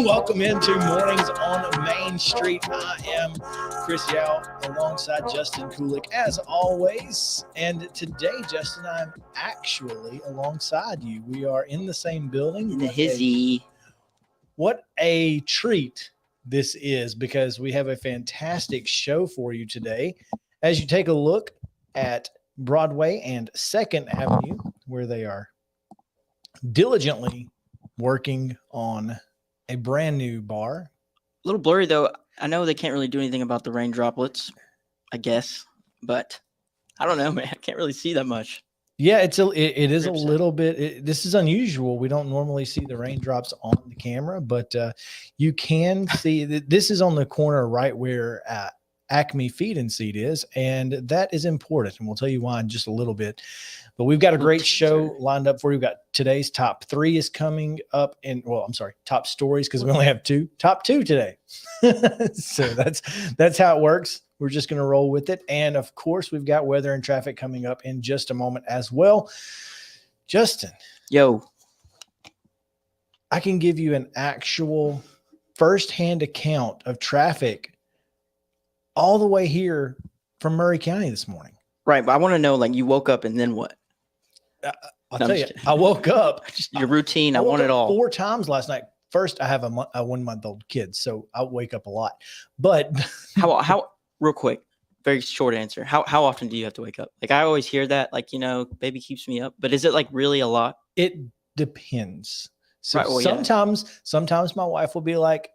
Welcome into Mornings on Main Street. I am Chris Yao alongside Justin Kulik as always. And today, Justin, I'm actually alongside you. We are in the same building. In the hizzy. What a treat this is, because we have a fantastic show for you today. As you take a look at Broadway and 2nd Avenue, where they are diligently working on a brand new bar. A little blurry, though. I know they can't really do anything about the rain droplets, I guess. But I don't know, man. I can't really see that much. Yeah, it is a little bit. This is unusual. We don't normally see the raindrops on the camera, but you can see that this is on the corner right where Acme Feed and Seed is, and that is important. And we'll tell you why in just a little bit. But we've got a great show lined up for you. We've got today's top 3 is coming up, and top stories, because we only have top 2 today. So that's how it works. We're just going to roll with it. And of course, we've got weather and traffic coming up in just a moment as well. Justin. Yo. I can give you an actual firsthand account of traffic all the way here from Murray County this morning. Right. But I want to know, you woke up and then what? I'll tell you, I woke up. Just your routine. I want it all. 4 times last night. First, I have a 1-month-old kid, so I wake up a lot. But how real quick, very short answer. How often do you have to wake up? I always hear that, baby keeps me up. But is it really a lot? It depends. So right, well, sometimes my wife will be like,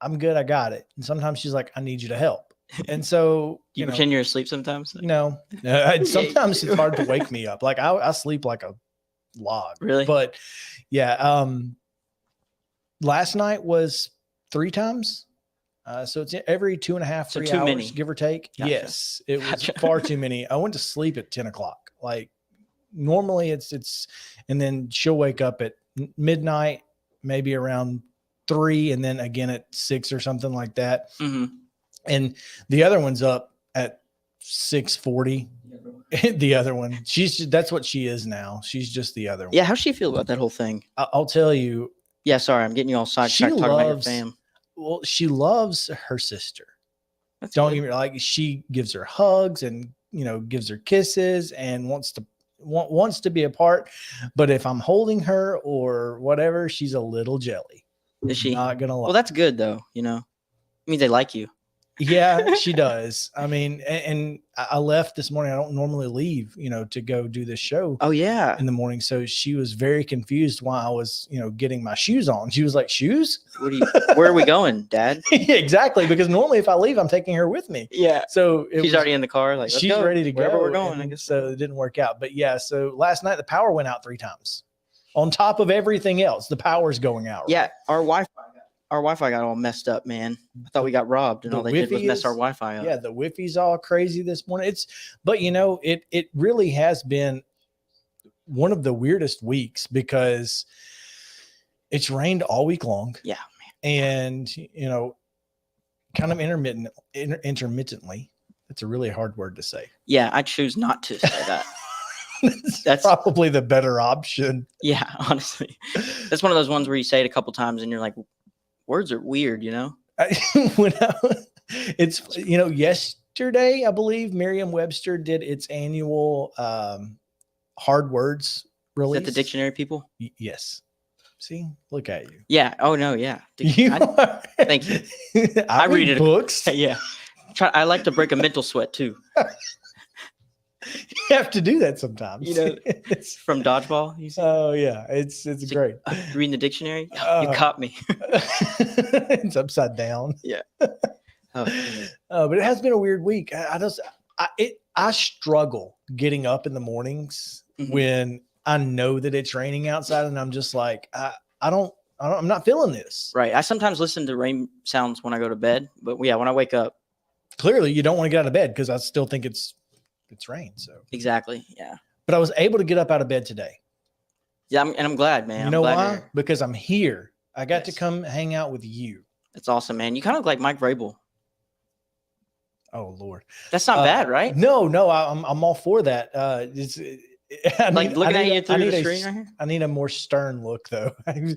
I'm good, I got it. And sometimes she's like, I need you to help. And so you pretend you're asleep sometimes? No. Sometimes it's hard to wake me up. I sleep like a log. Really? But yeah, last night was 3 times. So it's every 2.5, 3 hours, many. Give or take. Gotcha. Yes, it was far too many. I went to sleep at 10 o'clock. Normally it's, and then she'll wake up at midnight, maybe around 3, and then again at 6 or something like that. Mm-hmm. And the other one's up at 6:40. The other one, that's what she is now. She's just the other one. Yeah. How's she feel about that whole thing? I'll tell you. Yeah. Sorry, I'm getting you all sidetracked talking about your fam. Well, she loves her sister. That's Don't good. get me she gives her hugs and gives her kisses and wants to be a part. But if I'm holding her or whatever, she's a little jelly. Is she? Not gonna lie. Well, that's good though. It means they like you. Yeah, she does. I mean, and I left this morning. I don't normally leave, to go do this show. Oh yeah, in the morning. So she was very confused why I was, getting my shoes on. She was like, "Shoes? Where are we going, Dad?" Exactly, because normally if I leave, I'm taking her with me. Yeah. So she's already in the car. She's ready to go wherever we're going. I guess. So it didn't work out. But yeah, so last night the power went out 3 times. On top of everything else, the power's going out. Right? Yeah, our Wi-Fi got all messed up, man. I thought we got robbed, and all they did was mess our Wi-Fi up. Yeah, the Wi-Fi's all crazy this morning. But it really has been one of the weirdest weeks because it's rained all week long. Yeah, man. And kind of intermittently. That's a really hard word to say. Yeah, I choose not to say that. That's probably the better option. Yeah, honestly, that's one of those ones where you say it a couple times and you're like, words are weird, It's yesterday I believe Merriam-Webster did its annual hard words release. Is that the dictionary people? Yes. See, look at you. Yeah. Oh no. Yeah. Thank you. I read books. Yeah. I like to break a mental sweat too. You have to do that sometimes. It's from dodgeball. Oh yeah, it's great. Reading the dictionary, you caught me. It's upside down. Yeah. But it has been a weird week. I struggle getting up in the mornings when I know that it's raining outside, and I'm just like, I'm not feeling this. Right. I sometimes listen to rain sounds when I go to bed, but yeah, when I wake up, clearly you don't want to get out of bed because I still think it's rain. So exactly. Yeah. But I was able to get up out of bed today. Yeah. I'm glad, man. You know why? Because I'm here. I got to come hang out with you. That's awesome, man. You kind of look like Mike Vrabel. Oh Lord. That's not bad, right? No, I'm all for that. Like looking at you through the screen right here. I need a more stern look, though. Do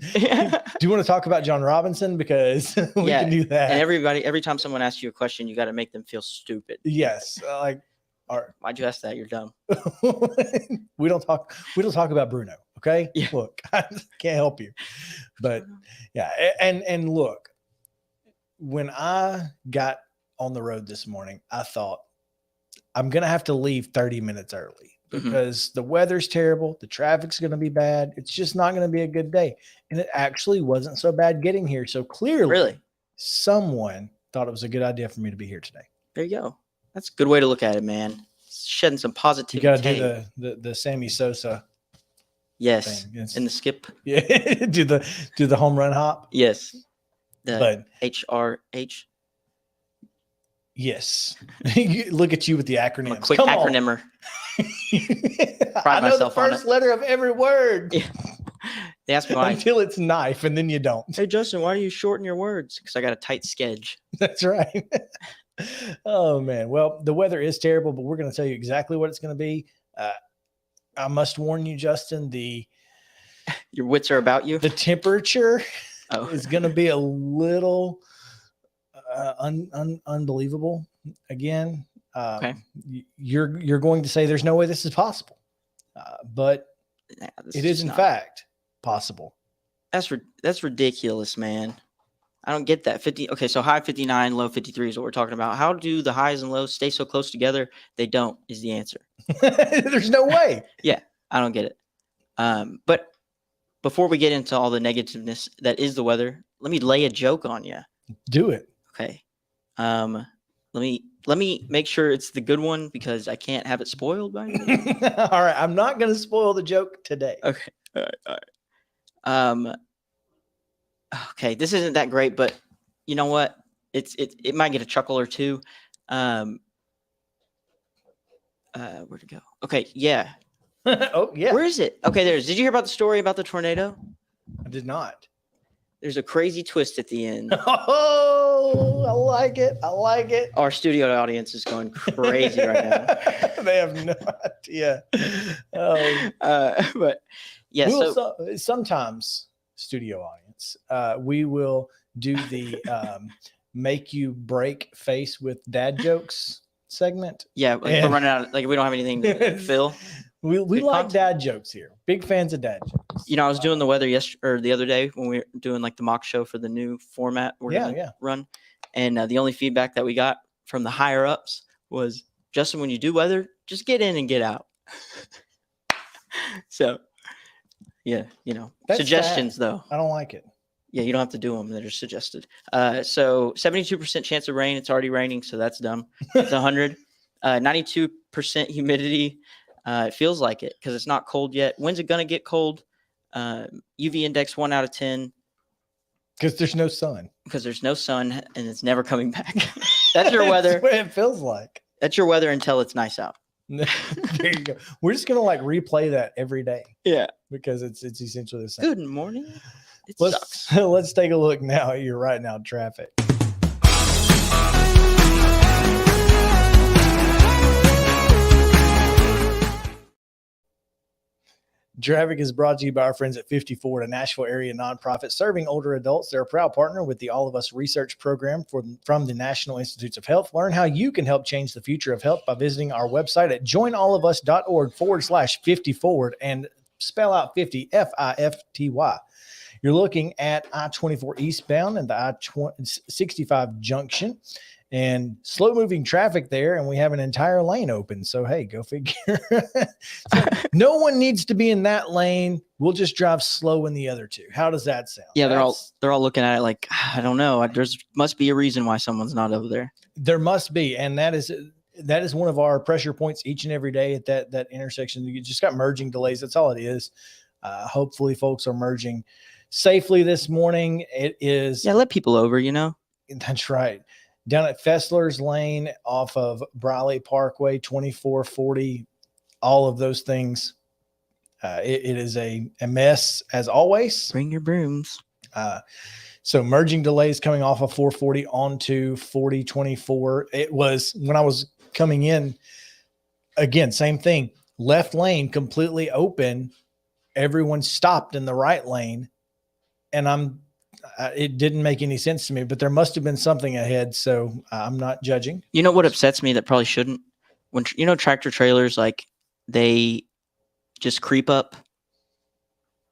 you want to talk about John Robinson? Because we can do that. And every time someone asks you a question, you got to make them feel stupid. Yes, Why'd you ask that? You're dumb. we don't talk about Bruno. Okay. Yeah. Look, I can't help you, but yeah. And look, when I got on the road this morning, I thought I'm going to have to leave 30 minutes early because the weather's terrible. The traffic's going to be bad. It's just not going to be a good day. And it actually wasn't so bad getting here. So clearly someone thought it was a good idea for me to be here today. There you go. That's a good way to look at it, man. Shedding some positivity. You got to do the Sammy Sosa. Yes. And the skip. Yeah. do the home run hop. Yes. But HRH. Yes. Look at you with the acronyms. I'm a quick acronymer. I know the first letter of every word. Yeah. They ask me why. Until it's knife, and then you don't. Hey, Justin, why do you shorten your words? Because I got a tight schedule. That's right. Oh, man. Well, the weather is terrible, but we're going to tell you exactly what it's going to be. I must warn you, Justin, your wits are about you. The temperature is going to be a little unbelievable again. Okay. You're going to say there's no way this is possible, but it is in fact possible. That's ridiculous, man. I don't get that. 50. Okay, so high 59, low 53 is what we're talking about. How do the highs and lows stay so close together? They don't is the answer. There's no way. Yeah, I don't get it. But before we get into all the negativeness that is the weather, let me lay a joke on you. Do it. Okay. Let me make sure it's the good one because I can't have it spoiled by you. All right, I'm not going to spoil the joke today. Okay. All right. Okay, this isn't that great, but you know what? It might get a chuckle or two. Where'd it go? Okay, yeah. Oh, yeah. Where is it? Okay, did you hear about the story about the tornado? I did not. There's a crazy twist at the end. Oh, I like it. I like it. Our studio audience is going crazy right now. They have no idea. But yeah, sometimes studio audience, we will do the make you break face with dad jokes segment. Yeah, like we're running out. Like we don't have anything to fill. We like dad jokes here. Big fans of dad jokes. You know, I was doing the weather the other day when we were doing like the mock show for the new format we're gonna run, and the only feedback that we got from the higher ups was, Justin, when you do weather, just get in and get out. So, yeah, you know, that's suggestions sad. though. I don't like it. Yeah, you don't have to do them; they're just suggested. So 72% chance of rain. It's already raining, so that's dumb. It's 100. 92% humidity. It feels like it because it's not cold yet. When's it going to get cold? UV index 1 out of 10. Because there's no sun. Because there's no sun and it's never coming back. That's your weather. That's what it feels like. That's your weather until it's nice out. There you go. We're just going to like replay that every day. Yeah. Because it's essentially the same. Good morning. Sucks. Let's take a look now at your right now traffic. Traffic is brought to you by our friends at 54, a Nashville area nonprofit serving older adults. They're a proud partner with the All of Us research program from the National Institutes of Health. Learn how you can help change the future of health by visiting our website at joinallofus.org/50forward and spell out 50 FIFTY. You're looking at I-24 eastbound and the I-65 junction. And slow moving traffic there, and we have an entire lane open. So, hey, go figure. So no one needs to be in that lane. We'll just drive slow in the other two. How does that sound? Yeah, they're all looking at it like, I don't know. There's must be a reason why someone's not over there. There must be, and that is one of our pressure points each and every day at that intersection. You just got merging delays. That's all it is. Hopefully, folks are merging safely this morning. It is. Yeah, let people over. You know. That's right. Down at Fessler's Lane off of Briley Parkway, 2440, all of those things. It is a mess as always. Bring your brooms. So merging delays coming off of 440 onto 4024. It was when I was coming in, again, same thing. left lane completely open. Everyone stopped in the right lane. And it didn't make any sense to me, but there must have been something ahead. So I'm not judging. You know what upsets me that probably shouldn't? When, tractor trailers, like, they just creep up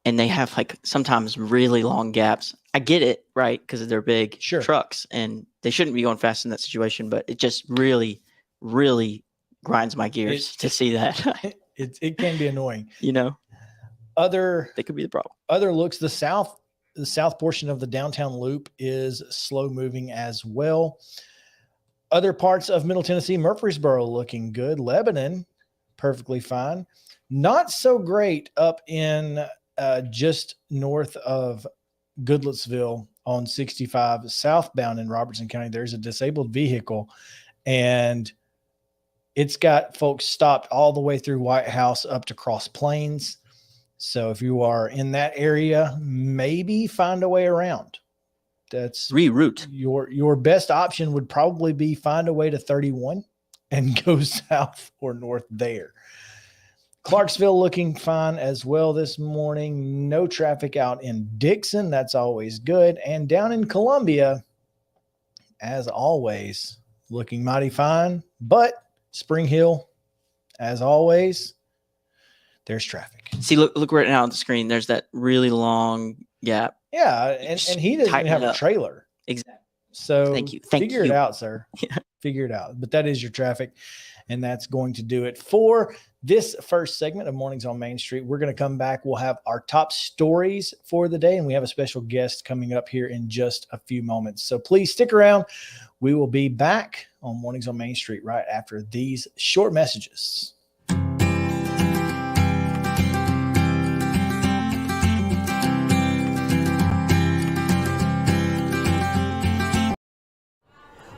and they have like sometimes really long gaps. I get it, right? Because they're big trucks and they shouldn't be going fast in that situation, but it just really, really grinds my gears to see that. It can be annoying. They could be the problem. Other looks, the south portion of the downtown loop is slow moving as well. Other parts of Middle Tennessee, Murfreesboro looking good. Lebanon, perfectly fine. Not so great up in just north of Goodlettsville on 65 southbound in Robertson County. There's a disabled vehicle, and it's got folks stopped all the way through White House up to Cross Plains. So if you are in that area, maybe find a way around. That's reroute. Your best option would probably be find a way to 31 and go south or north there. Clarksville looking fine as well this morning. No traffic out in Dixon. That's always good. And down in Columbia, as always, looking mighty fine. But Spring Hill, as always, there's traffic. See, look right now on the screen. There's that really long gap. Yeah, and he doesn't even have a trailer. Exactly. So thank you. Figure it out, sir. Yeah. Figure it out. But that is your traffic, and that's going to do it for this first segment of Mornings on Main Street. We're going to come back. We'll have our top stories for the day, and we have a special guest coming up here in just a few moments. So please stick around. We will be back on Mornings on Main Street right after these short messages.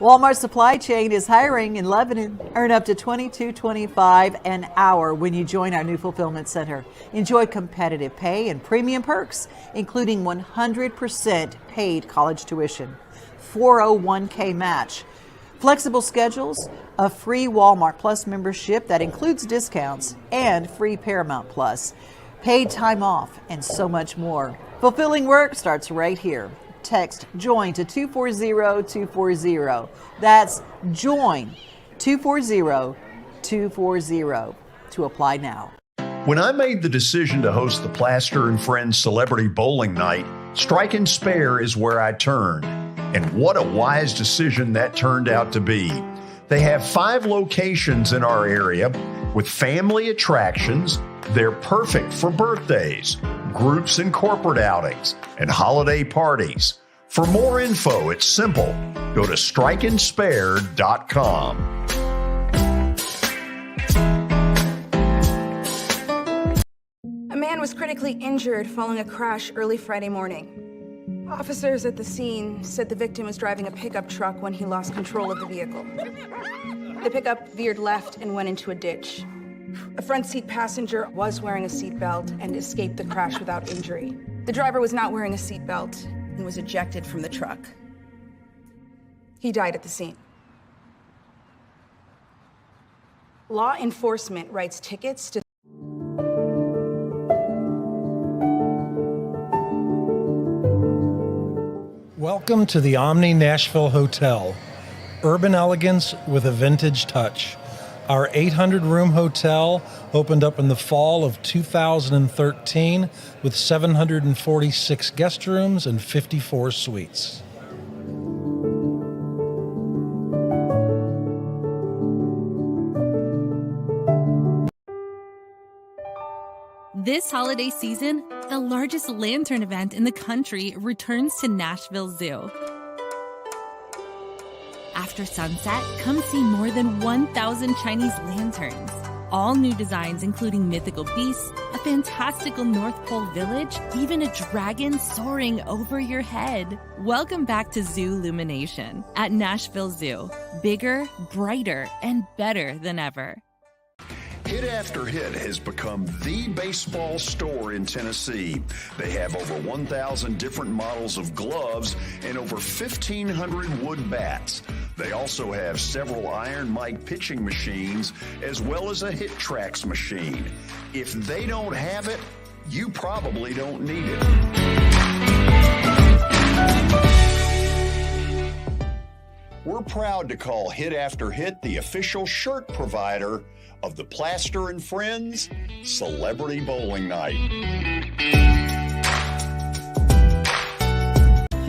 Walmart Supply Chain is hiring in Lebanon. Earn up to $22.25 an hour when you join our new fulfillment center. Enjoy competitive pay and premium perks, including 100% paid college tuition, 401k match, flexible schedules, a free Walmart Plus membership that includes discounts, and free Paramount Plus, paid time off, and so much more. Fulfilling work starts right here. Text JOIN to 240-240. That's JOIN 240-240 to apply now. When I made the decision to host the Plaster and Friends Celebrity Bowling Night, Strike and Spare is where I turned. And what a wise decision that turned out to be. They have 5 locations in our area with family attractions. They're perfect for birthdays, groups and corporate outings, and holiday parties. For more info, it's simple. Go to strikeandspare.com. A man was critically injured following a crash early Friday morning. Officers at the scene said the victim was driving a pickup truck when he lost control of the vehicle. The pickup veered left and went into a ditch. A front seat passenger was wearing a seatbelt and escaped the crash without injury. The driver was not wearing a seatbelt and was ejected from the truck. He died at the scene. Law enforcement writes tickets to Welcome to the Omni Nashville Hotel. Urban elegance with a vintage touch. Our 800-room hotel opened up in the fall of 2013 with 746 guest rooms and 54 suites. This holiday season, the largest lantern event in the country returns to Nashville Zoo. After sunset, come see more than 1,000 Chinese lanterns. All new designs including mythical beasts, a fantastical North Pole village, even a dragon soaring over your head. Welcome back to Zoo Illumination at Nashville Zoo. Bigger, brighter, and better than ever. Hit After Hit has become the baseball store in Tennessee. They have over 1,000 different models of gloves and over 1,500 wood bats. They also have several Iron Mike pitching machines as well as a Hit Tracks machine. If they don't have it, you probably don't need it. We're proud to call Hit After Hit the official shirt provider of the Plaster and Friends Celebrity Bowling Night.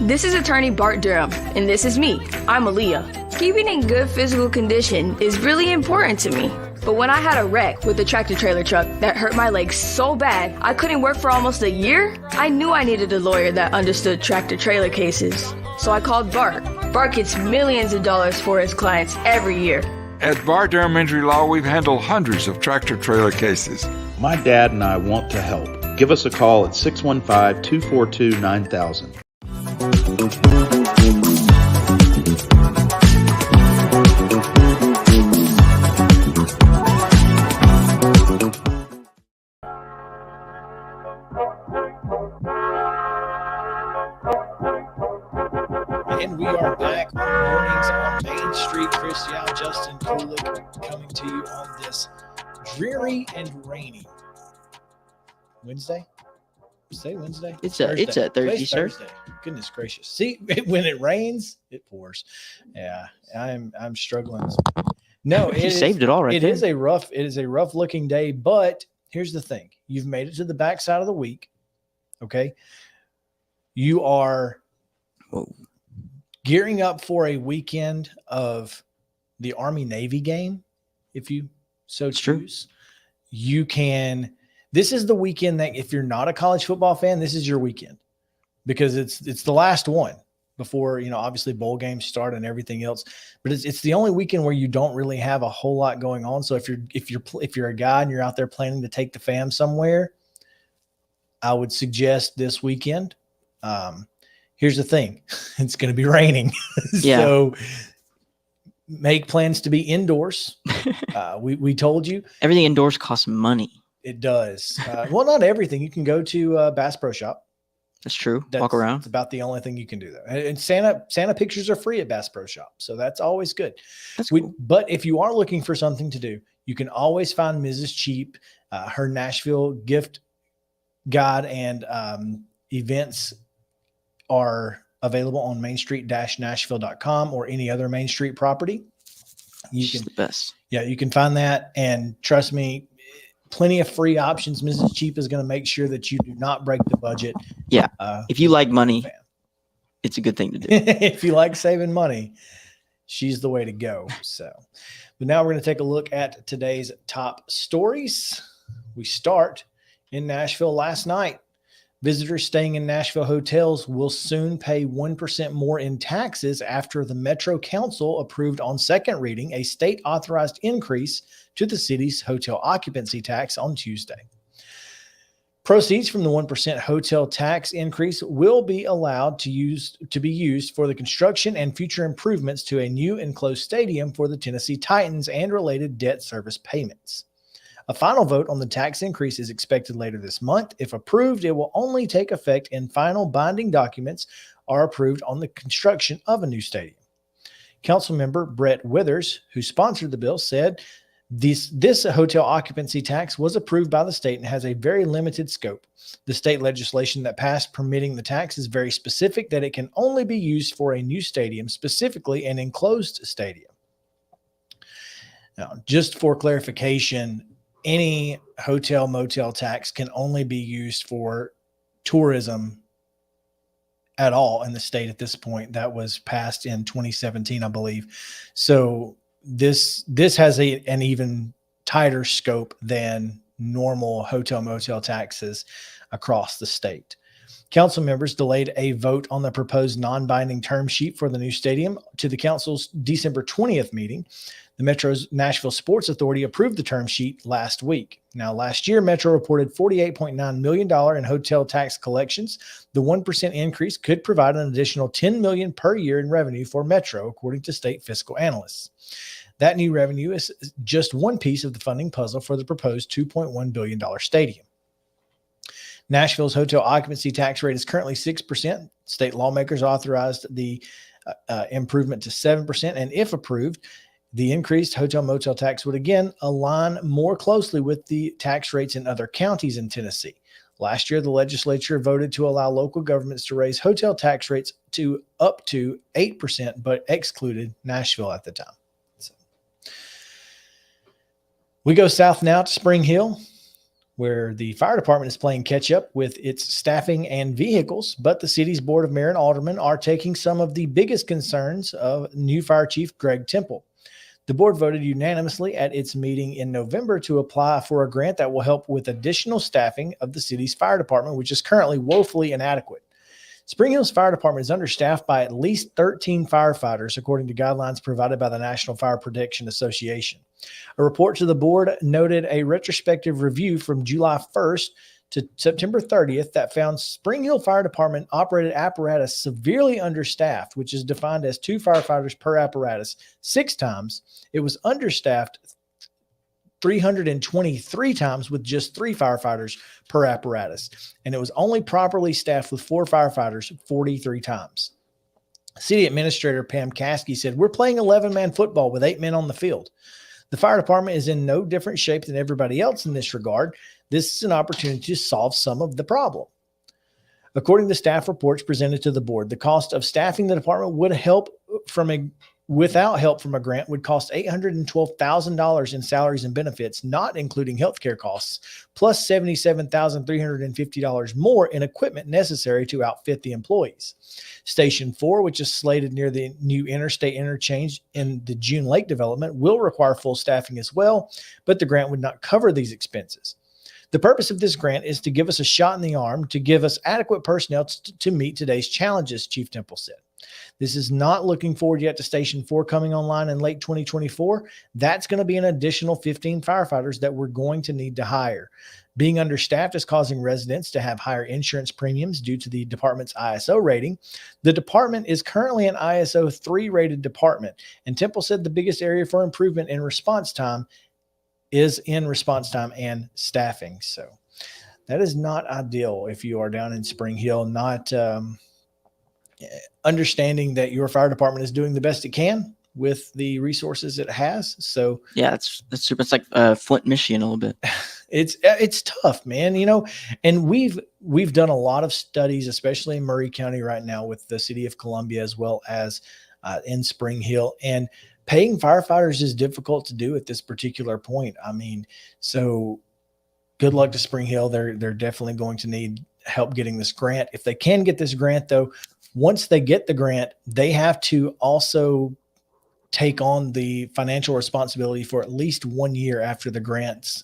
This is attorney Bart Durham, and this is me. I'm Aaliyah. Keeping in good physical condition is really important to me. But when I had a wreck with a tractor trailer truck that hurt my legs so bad I couldn't work for almost a year, I knew I needed a lawyer that understood tractor trailer cases. So I called Bart. Bart gets millions of dollars for his clients every year. At Bart Durham Injury Law, we've handled hundreds of tractor trailer cases. My dad and I want to help. Give us a call at 615-242-9000. And we are back on Mornings on Main Street. Chris Yao, Justin Kulik coming to you on this dreary and rainy Wednesday. Say Wednesday. It's a Thursday, Today's sir. Thursday. Goodness gracious! See, when it rains, it pours. Yeah, I'm struggling. No, You saved it all right It there. is a rough looking day. But here's the thing: you've made it to the backside of the week. Okay, you are gearing up for a weekend of the Army-Navy game, if you so choose. You can. This is the weekend that if you're not a college football fan, this is your weekend because it's the last one before, obviously bowl games start and everything else. But it's the only weekend where you don't really have a whole lot going on. So if you're a guy and you're out there planning to take the fam somewhere, I would suggest this weekend. Here's the thing. It's going to be raining. Yeah. So make plans to be indoors. We told you. Everything indoors costs money. It does. Well, not everything. You can go to Bass Pro Shop. That's true. Walk around. It's about the only thing you can do there. And Santa pictures are free at Bass Pro Shop. So that's always good. That's cool. But if you are looking for something to do, you can always find Mrs. Cheap. Her Nashville gift guide and events are available on mainstreet-nashville.com or any other Main Street property. She's the best. Yeah, you can find that. And trust me, plenty of free options. Mrs. Cheap is going to make sure that you do not break the budget. Yeah. If you like money, it's a good thing to do. If you like saving money, she's the way to go. So, but now we're going to take a look at today's top stories. We start in Nashville last night. Visitors staying in Nashville hotels will soon pay 1% more in taxes after the Metro Council approved on second reading a state-authorized increase to the city's hotel occupancy tax on Tuesday. Proceeds from the 1% hotel tax increase will be allowed to be used for the construction and future improvements to a new enclosed stadium for the Tennessee Titans and related debt service payments. A final vote on the tax increase is expected later this month. If approved, it will only take effect and final binding documents are approved on the construction of a new stadium. Councilmember Brett Withers, who sponsored the bill, said this hotel occupancy tax was approved by the state and has a very limited scope. The state legislation that passed permitting the tax is very specific that it can only be used for a new stadium, specifically an enclosed stadium. Now, just for clarification, any hotel motel tax can only be used for tourism at all in the state at this point. That was passed in 2017, I believe. So this has an even tighter scope than normal hotel motel taxes across the state. Council members delayed a vote on the proposed non-binding term sheet for the new stadium to the council's December 20th meeting. The Metro's Nashville Sports Authority approved the term sheet last week. Now, last year, Metro reported $48.9 million in hotel tax collections. The 1% increase could provide an additional $10 million per year in revenue for Metro, according to state fiscal analysts. That new revenue is just one piece of the funding puzzle for the proposed $2.1 billion stadium. Nashville's hotel occupancy tax rate is currently 6%. State lawmakers authorized the improvement to 7%. And if approved, the increased hotel motel tax would again align more closely with the tax rates in other counties in Tennessee. Last year, the legislature voted to allow local governments to raise hotel tax rates to up to 8%, but excluded Nashville at the time. So we go south now to Spring Hill, where the fire department is playing catch up with its staffing and vehicles, but the city's board of mayor and aldermen are taking some of the biggest concerns of new fire chief Greg Temple. The board voted unanimously at its meeting in November to apply for a grant that will help with additional staffing of the city's fire department, which is currently woefully inadequate. Spring Hill's fire department is understaffed by at least 13 firefighters, according to guidelines provided by the National Fire Protection Association. A report to the board noted a retrospective review from July 1st to September 30th that found Spring Hill Fire Department operated apparatus severely understaffed, which is defined as 2 firefighters per apparatus 6 times. It was understaffed 323 times with just 3 firefighters per apparatus. And it was only properly staffed with 4 firefighters 43 times. City Administrator Pam Caskey said, "We're playing 11-man football with 8 men on the field. The fire department is in no different shape than everybody else in this regard. This is an opportunity to solve some of the problem." According to staff reports presented to the board, the cost of staffing the department without help from a grant would cost $812,000 in salaries and benefits, not including healthcare costs, plus $77,350 more in equipment necessary to outfit the employees. Station 4, which is slated near the new interstate interchange in the June Lake development, will require full staffing as well, but the grant would not cover these expenses. The purpose of this grant is to give us a shot in the arm, to give us adequate personnel to meet today's challenges, Chief Temple said. This is not looking forward yet to Station 4 coming online in late 2024. That's going to be an additional 15 firefighters that we're going to need to hire. Being understaffed is causing residents to have higher insurance premiums due to the department's ISO rating. The department is currently an ISO 3 rated department, and Temple said the biggest area for improvement in response time is in response time and staffing. So that is not ideal if you are down in Spring Hill, not understanding that your fire department is doing the best it can with the resources it has. So yeah, that's super. It's like Flint, Michigan, a little bit. It's tough, man. You know, and we've done a lot of studies, especially in Murray County right now with the city of Columbia, as well as in Spring Hill, and paying firefighters is difficult to do at this particular point. I mean, so good luck to Spring Hill. They're definitely going to need help getting this grant. If they can get this grant, though, once they get the grant, they have to also take on the financial responsibility for at least 1 year after the grant's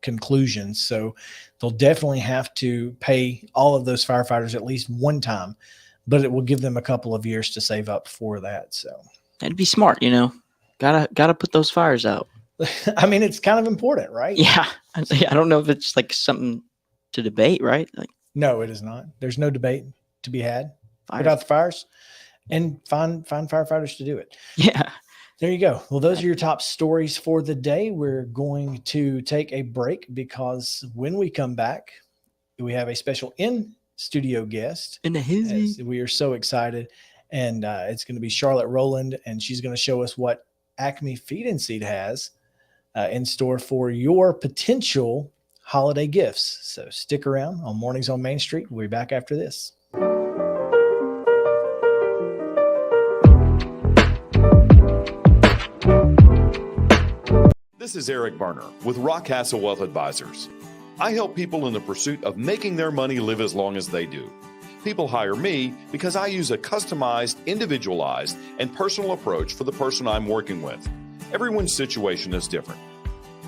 conclusion. So they'll definitely have to pay all of those firefighters at least one time, but it will give them a couple of years to save up for that. So that'd be smart, you know. Gotta put those fires out. I mean, it's kind of important, right? Yeah. I don't know if it's like something to debate, right? Like, no, it is not. There's no debate to be had. Without the fires, and find firefighters to do it. Yeah. There you go. Well, those are your top stories for the day. We're going to take a break because when we come back, we have a special in-studio guest. In the hizzy. We are so excited. And it's going to be Charlotte Rowland, and she's going to show us what Acme Feed and Seed has in store for your potential holiday gifts. So stick around on Mornings on Main Street. We'll be back after this. This is Eric Berner with Rockcastle Wealth Advisors. I help people in the pursuit of making their money live as long as they do. People hire me because I use a customized, individualized, and personal approach for the person I'm working with. Everyone's situation is different.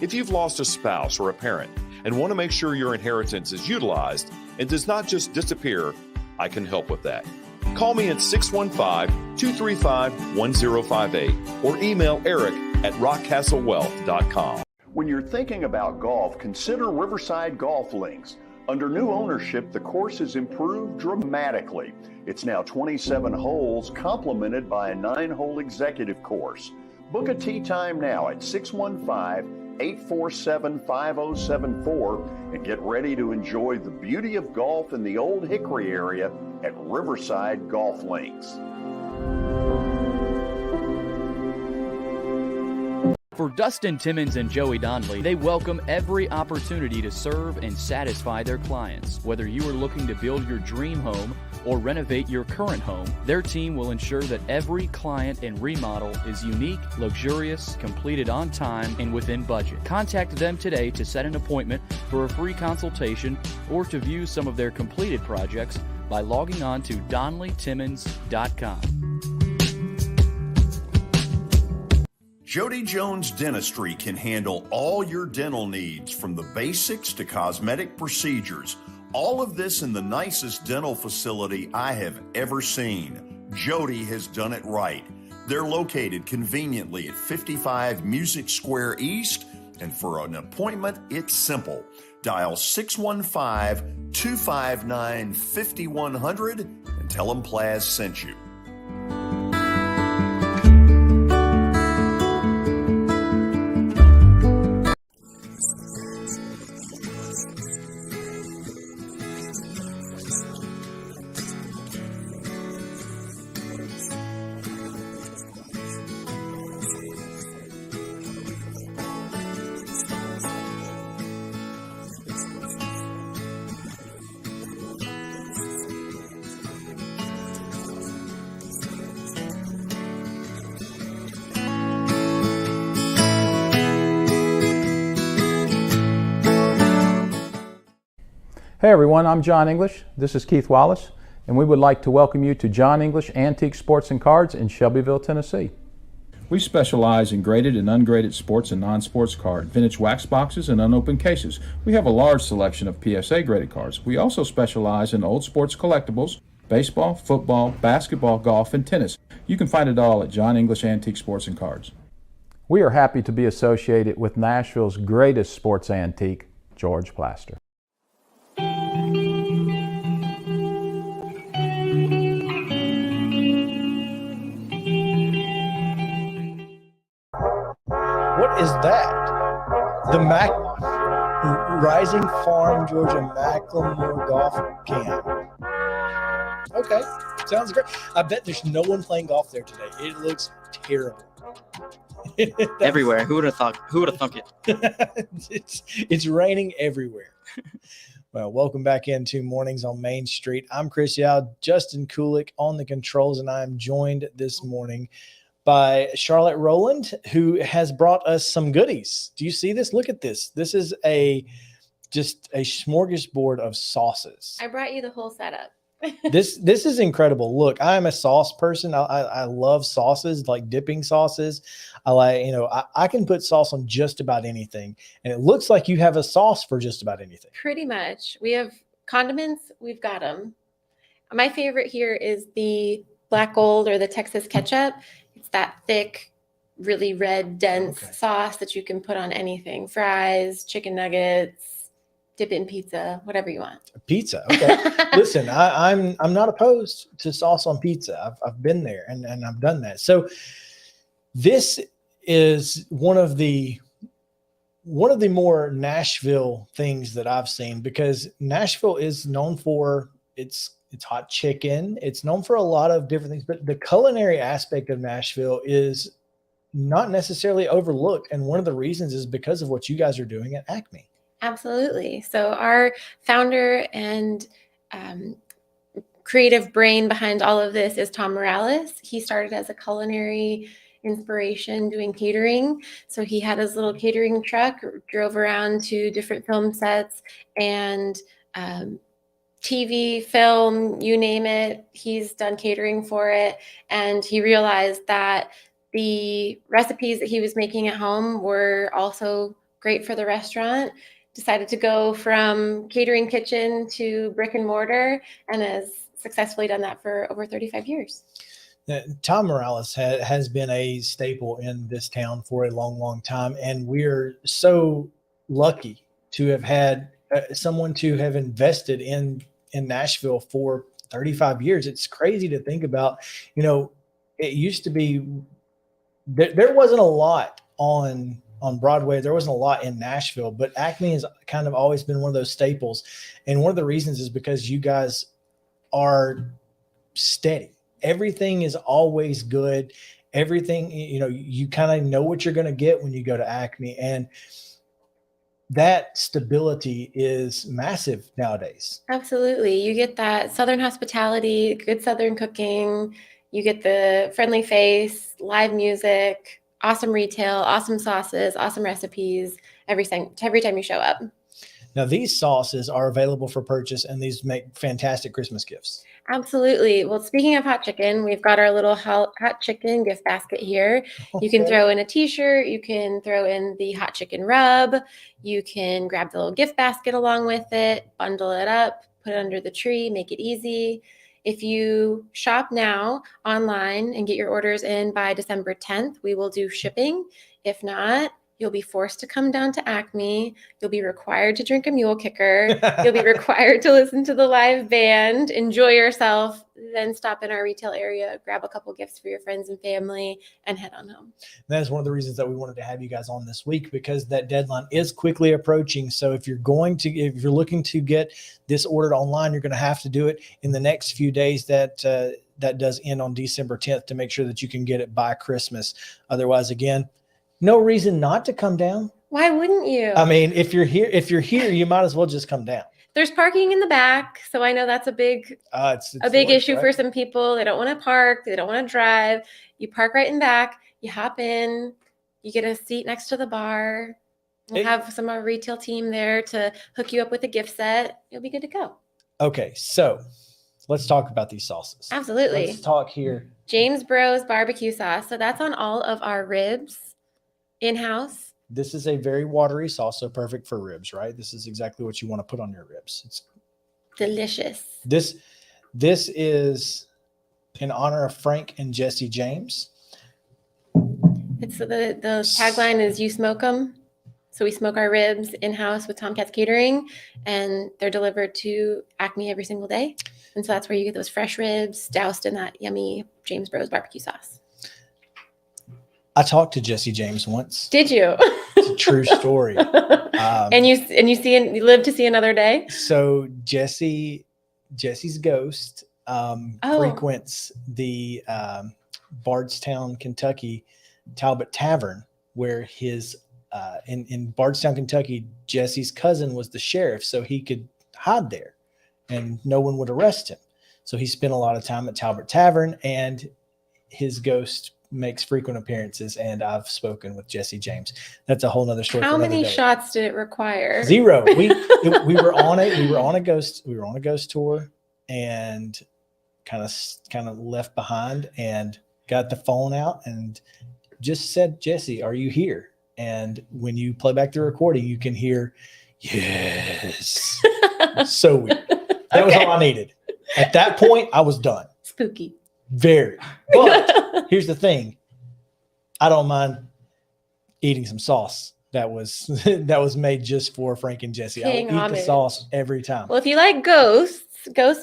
If you've lost a spouse or a parent and want to make sure your inheritance is utilized and does not just disappear, I can help with that. Call me at 615-235-1058 or email eric@rockcastlewealth.com. When you're thinking about golf, consider Riverside Golf Links. Under new ownership, the course has improved dramatically. It's now 27 holes, complemented by a 9-hole executive course. Book a tee time now at 615-847-5074 and get ready to enjoy the beauty of golf in the Old Hickory area at Riverside Golf Links. For Dustin Timmons and Joey Donnelly, they welcome every opportunity to serve and satisfy their clients. Whether you are looking to build your dream home or renovate your current home, their team will ensure that every client and remodel is unique, luxurious, completed on time, and within budget. Contact them today to set an appointment for a free consultation or to view some of their completed projects by logging on to DonnellyTimmons.com. Jody Jones Dentistry can handle all your dental needs, from the basics to cosmetic procedures. All of this in the nicest dental facility I have ever seen. Jody has done it right. They're located conveniently at 55 Music Square East, and for an appointment, it's simple. Dial 615-259-5100 and tell them Plaz sent you. Hey everyone, I'm John English. This is Keith Wallace, and we would like to welcome you to John English Antique Sports and Cards in Shelbyville, Tennessee. We specialize in graded and ungraded sports and non-sports cards, vintage wax boxes, and unopened cases. We have a large selection of PSA graded cards. We also specialize in old sports collectibles, baseball, football, basketball, golf, and tennis. You can find it all at John English Antique Sports and Cards. We are happy to be associated with Nashville's greatest sports antique, George Plaster. What is that? The Rising Farm Georgia Macklemore Golf Camp. Okay, sounds great. I bet there's no one playing golf there today. It looks terrible. Everywhere. Who would have thought? Who would have thunk it? It's raining everywhere. Well, welcome back into Mornings on Main Street. I'm Chris Yao, Justin Kulik on the controls, and I am joined this morning by Charlotte Rowland, who has brought us some goodies. Do you see this? Look at this. This is just a smorgasbord of sauces. I brought you the whole setup. This is incredible. Look, I'm a sauce person. I love sauces, like dipping sauces. I can put sauce on just about anything. And it looks like you have a sauce for just about anything. Pretty much. We have condiments. We've got them. My favorite here is the Black Gold or the Texas ketchup. It's that thick, really red, dense sauce that you can put on anything. Fries, chicken nuggets, dip in pizza, whatever you want. Pizza. Okay. Listen, I'm not opposed to sauce on pizza. I've been there and I've done that. So this is one of the more Nashville things that I've seen, because Nashville is known for its hot chicken. It's known for a lot of different things, but the culinary aspect of Nashville is not necessarily overlooked. And one of the reasons is because of what you guys are doing at Acme. Absolutely. So our founder and creative brain behind all of this is Tom Morales. He started as a culinary inspiration doing catering. So he had his little catering truck, drove around to different film sets and TV, film, you name it. He's done catering for it. And he realized that the recipes that he was making at home were also great for the restaurant. Decided to go from catering kitchen to brick and mortar, and has successfully done that for over 35 years. Tom Morales has been a staple in this town for a long, long time. And we're so lucky to have had someone to have invested in Nashville for 35 years. It's crazy to think about. It used to be, there wasn't a lot on Broadway. There wasn't a lot in Nashville, but Acme has kind of always been one of those staples. And one of the reasons is because you guys are steady. Everything is always good. everything, you kind of know what you're going to get when you go to Acme, and that stability is massive nowadays. Absolutely. You get that Southern hospitality, good Southern cooking. You get the friendly face, live music, awesome retail, awesome sauces, awesome recipes every time you show up. Now, these sauces are available for purchase, and these make fantastic Christmas gifts. Absolutely. Well, speaking of hot chicken, we've got our little hot chicken gift basket here. You can throw in a t-shirt. You can throw in the hot chicken rub. You can grab the little gift basket along with it, bundle it up, put it under the tree, make it easy. If you shop now online and get your orders in by December 10th, we will do shipping. If not, you'll be forced to come down to Acme. You'll be required to drink a mule kicker. You'll be required to listen to the live band, enjoy yourself, then stop in our retail area, grab a couple gifts for your friends and family, and head on home. That is one of the reasons that we wanted to have you guys on this week, because that deadline is quickly approaching. So if you're looking to get this ordered online, you're going to have to do it in the next few days. That does end on December 10th to make sure that you can get it by Christmas. Otherwise, again, no reason not to come down. Why wouldn't you? I mean, if you're here, you might as well just come down. There's parking in the back, so I know that's a big issue for some people. They don't want to park. They don't want to drive. You park right in back. You hop in. You get a seat next to the bar. We'll have some of our retail team there to hook you up with a gift set. You'll be good to go. Okay, so let's talk about these sauces. Absolutely. Let's talk here. James Bros barbecue sauce. So that's on all of our ribs. In-house. This is a very watery sauce, so perfect for ribs, right? This is exactly what you want to put on your ribs. It's delicious. This is in honor of Frank and Jesse James. It's the tagline is "You smoke them." So we smoke our ribs in-house with Tomcats Catering, and they're delivered to Acme every single day. And so that's where you get those fresh ribs doused in that yummy James Bros barbecue sauce. I talked to Jesse James once. Did you? It's a true story. And you live to see another day. So Jesse's ghost frequents the Bardstown, Kentucky Talbot Tavern, where his in Bardstown, Kentucky, Jesse's cousin was the sheriff, so he could hide there, and no one would arrest him. So he spent a lot of time at Talbot Tavern, and his ghost makes frequent appearances, and I've spoken with Jesse James. That's a whole nother story. How many shots did it require? 0. We were on a ghost tour, and kind of left behind, and got the phone out and just said, "Jesse, are you here?" And when you play back the recording, you can hear, "Yes." So weird. That was all I needed. At that point, I was done. Spooky. Very. But here's the thing. I don't mind eating some sauce that was made just for Frank and Jesse. I will eat the sauce every time. Well, if you like ghost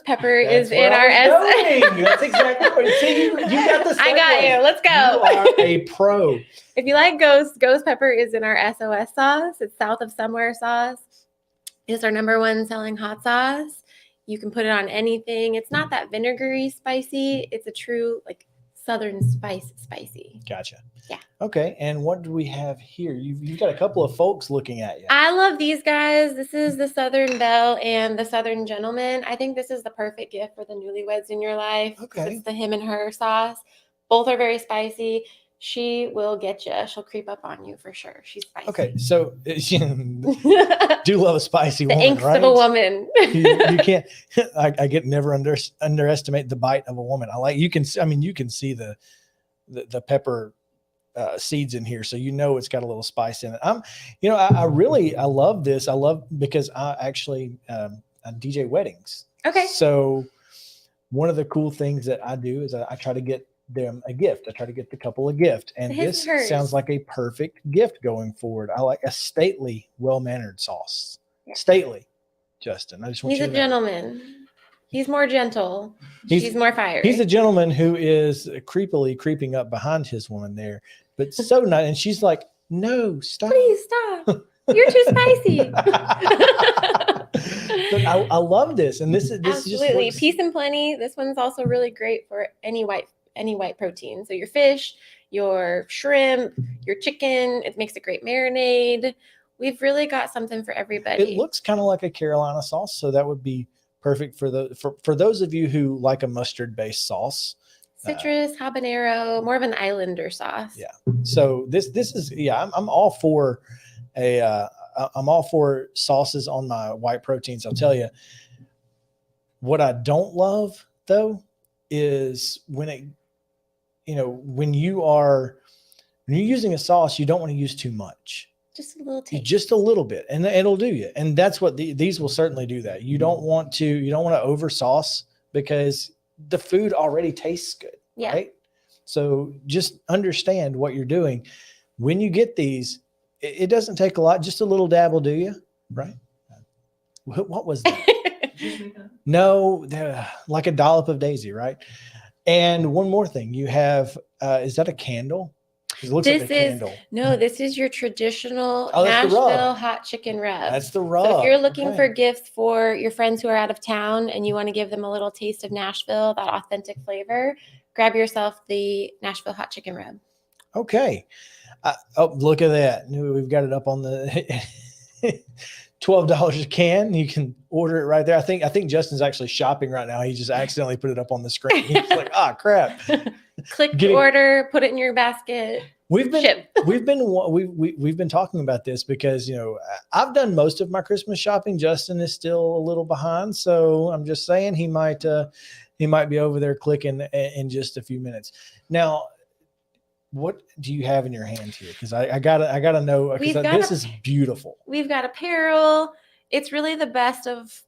pepper is in our That's exactly right. See, you got the segue. I got you. Let's go. You are a pro. If you like ghost pepper is in our SOS sauce. It's South of Somewhere sauce. It's our #1 selling hot sauce. You can put it on anything. It's not that vinegary spicy. It's a true Southern spicy. Gotcha. Yeah. Okay. And what do we have here? You've got a couple of folks looking at you. I love these guys. This is the Southern Belle and the Southern Gentleman. I think this is the perfect gift for the newlyweds in your life. Okay. It's the him and her sauce. Both are very spicy. She will get you. She'll creep up on you for sure. She's spicy. Okay, so do love a spicy the woman, angst right? of a woman. you can't. I get never underestimate the bite of a woman. You can see the pepper seeds in here, so it's got a little spice in it. I love this. I love because I actually I DJ weddings. Okay. So one of the cool things that I do is I try to get them a gift. I try to get the couple a gift, and this sounds like a perfect gift going forward. I like a stately, well-mannered sauce. Yeah. Stately, Justin. I just want He's a gentleman. He's more gentle. She's more fiery. He's a gentleman who is creepily creeping up behind his woman there, but so nice. And she's like, "No, stop! Please stop! You're too spicy." But I love this, and this absolutely is just peace and plenty. This one's also really great for any white any white protein. So your fish, your shrimp, your chicken, it makes a great marinade. We've really got something for everybody. It looks kind of like a Carolina sauce, so that would be perfect for those of you who like a mustard-based sauce. Citrus, habanero, more of an islander sauce. Yeah. So this is I'm all for I'm all for sauces on my white proteins. I'll tell you what I don't love though is when you're using a sauce, you don't want to use too much. Just a little taste. Just a little bit, and it'll do you. And that's what these will certainly do that. You don't want to over sauce because the food already tastes good. Yeah. Right. So just understand what you're doing. When you get these, it doesn't take a lot. Just a little dab will do you. Right. What was that? No, like a dollop of daisy. Right. And one more thing you have, is that a candle? It looks like a candle. This is your traditional that's the rub. Nashville hot chicken rub. That's the rub. So if you're looking Okay. for gifts for your friends who are out of town and you want to give them a little taste of Nashville, that authentic flavor, grab yourself the Nashville hot chicken rub. Okay. Look at that. We've got it up on the $12 a can. You can order it right there. I think Justin's actually shopping right now. He just accidentally put it up on the screen. He's like, crap. Click to order, put it in your basket. We've been talking about this because, I've done most of my Christmas shopping. Justin is still a little behind. So I'm just saying he might be over there clicking in just a few minutes. Now, what do you have in your hand here? Because I gotta know, because this is beautiful. We've got apparel. It's really the best of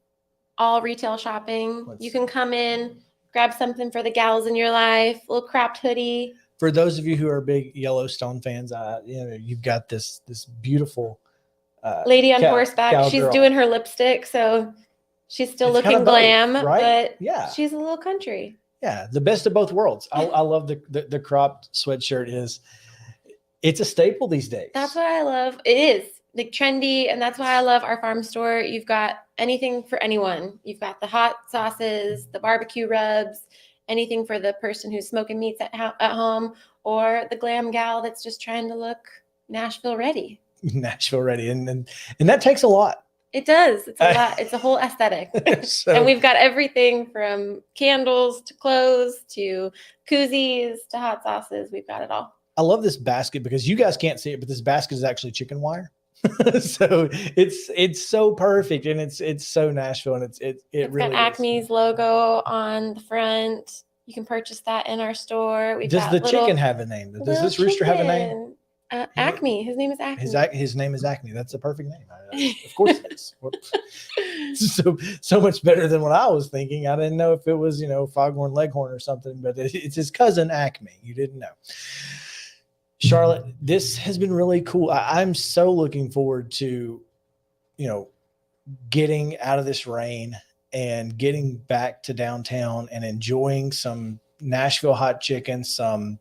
all retail shopping. You can come in, grab something for the gals in your life, a little cropped hoodie. For those of you who are big Yellowstone fans, you've got this beautiful lady on horseback. She's doing her lipstick, so she's still looking glam, right? But she's a little country. Yeah, the best of both worlds. I love the cropped sweatshirt. It's a staple these days. That's what I love. It is like trendy, and that's why I love our farm store. You've got anything for anyone. You've got the hot sauces, the barbecue rubs, anything for the person who's smoking meats at home, or the glam gal that's just trying to look Nashville ready. Nashville ready, and that takes a lot. It does. It's a lot. It's a whole aesthetic. And we've got everything from candles to clothes to koozies to hot sauces. We've got it all. I love this basket because you guys can't see it, but this basket is actually chicken wire. So it's so perfect, and it's so Nashville, and it's really got Acme's logo on the front. You can purchase that in our store. Does the chicken have a name? Does this rooster have a name? Acme. His name is Acme. His name is Acme. That's the perfect name. Of course it is. So much better than what I was thinking. I didn't know if it was, Foghorn Leghorn or something, but it's his cousin Acme. You didn't know. Charlotte, this has been really cool. I'm so looking forward to, getting out of this rain and getting back to downtown and enjoying some Nashville hot chicken, some